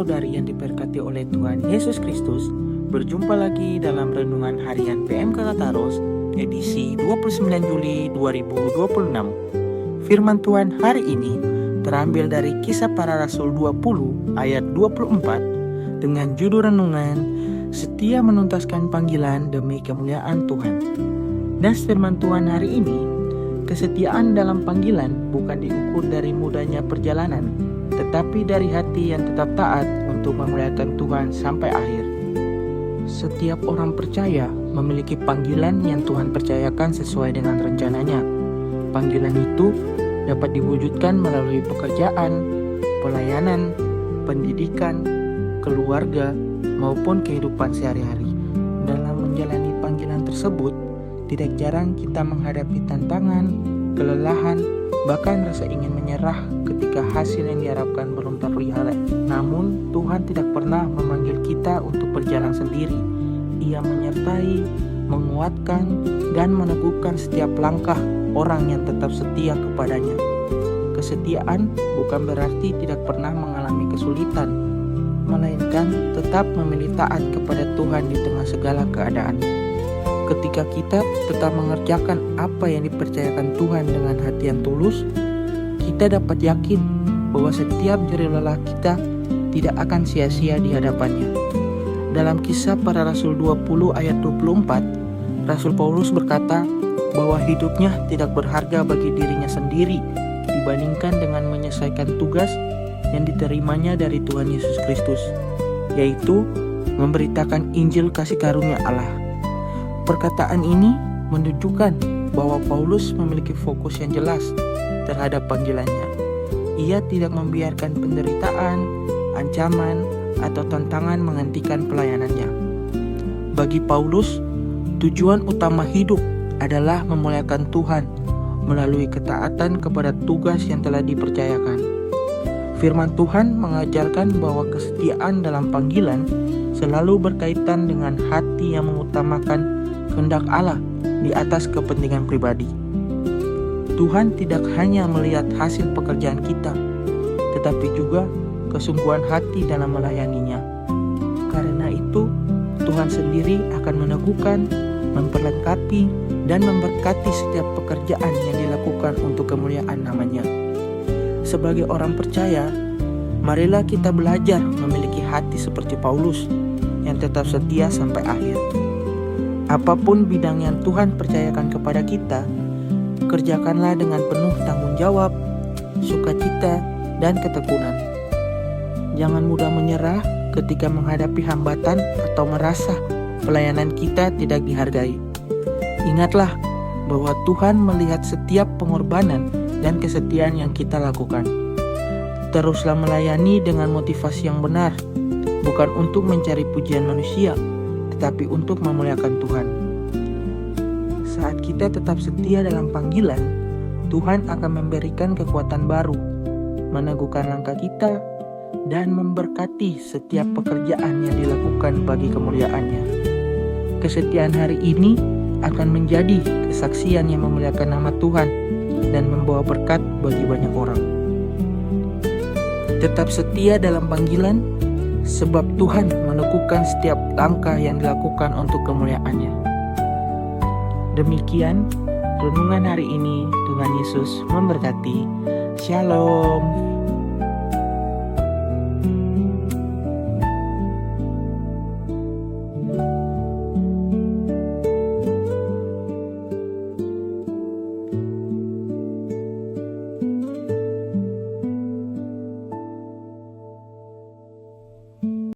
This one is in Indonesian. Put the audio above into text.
saudari yang diberkati oleh Tuhan Yesus Kristus, berjumpa lagi dalam Renungan Harian PMK Kataros, edisi 29 Juli 2026. Firman Tuhan hari ini terambil dari Kisah Para Rasul 20 ayat 24 dengan judul renungan Setia Menuntaskan Panggilan Demi Kemuliaan Tuhan. Dan firman Tuhan hari ini, kesetiaan dalam panggilan bukan diukur dari mudahnya perjalanan, tetapi dari hati yang tetap taat untuk memuliakan Tuhan sampai akhir. Setiap orang percaya memiliki panggilan yang Tuhan percayakan sesuai dengan rencananya. Panggilan itu dapat diwujudkan melalui pekerjaan, pelayanan, pendidikan, keluarga, maupun kehidupan sehari-hari. Dalam menjalani panggilan tersebut, tidak jarang kita menghadapi tantangan, kelelahan, bahkan rasa ingin menyerah ketika hasil yang diharapkan belum terlihat. Namun, Tuhan tidak pernah memanggil kita untuk berjalan sendiri. Ia menyertai, menguatkan, dan meneguhkan setiap langkah orang yang tetap setia kepadanya. Kesetiaan bukan berarti tidak pernah mengalami kesulitan, melainkan tetap memilih taat kepada Tuhan di tengah segala keadaan. Ketika kita tetap mengerjakan apa yang dipercayakan Tuhan dengan hati yang tulus, kita dapat yakin bahwa setiap jerih lelah kita tidak akan sia-sia di hadapannya. Dalam Kisah Para Rasul 20 ayat 24, Rasul Paulus berkata bahwa hidupnya tidak berharga bagi dirinya sendiri dibandingkan dengan menyelesaikan tugas yang diterimanya dari Tuhan Yesus Kristus, yaitu memberitakan Injil kasih karunia Allah. Perkataan ini menunjukkan bahwa Paulus memiliki fokus yang jelas terhadap panggilannya. Ia tidak membiarkan penderitaan, ancaman, atau tantangan menghentikan pelayanannya. Bagi Paulus, tujuan utama hidup adalah memuliakan Tuhan melalui ketaatan kepada tugas yang telah dipercayakan. Firman Tuhan mengajarkan bahwa kesetiaan dalam panggilan selalu berkaitan dengan hati yang mengutamakan kehendak Allah di atas kepentingan pribadi. Tuhan tidak hanya melihat hasil pekerjaan kita, tetapi juga kesungguhan hati dalam melayaninya. Karena itu, Tuhan sendiri akan meneguhkan, memperlengkapi, dan memberkati setiap pekerjaan yang dilakukan untuk kemuliaan namanya. Sebagai orang percaya, marilah kita belajar memiliki hati seperti Paulus yang tetap setia sampai akhir. Apapun bidang yang Tuhan percayakan kepada kita, kerjakanlah dengan penuh tanggung jawab, sukacita, dan ketekunan. Jangan mudah menyerah ketika menghadapi hambatan atau merasa pelayanan kita tidak dihargai. Ingatlah bahwa Tuhan melihat setiap pengorbanan dan kesetiaan yang kita lakukan. Teruslah melayani dengan motivasi yang benar, bukan untuk mencari pujian manusia, tetapi untuk memuliakan Tuhan. Saat kita tetap setia dalam panggilan, Tuhan akan memberikan kekuatan baru, meneguhkan langkah kita, dan memberkati setiap pekerjaan yang dilakukan bagi kemuliaan-Nya. Kesetiaan hari ini akan menjadi kesaksian yang memuliakan nama Tuhan dan membawa berkat bagi banyak orang. Tetap setia dalam panggilan, sebab Tuhan meneguhkan setiap langkah yang dilakukan untuk kemuliaan-Nya. Demikian renungan hari ini. Tuhan Yesus memberkati. Shalom.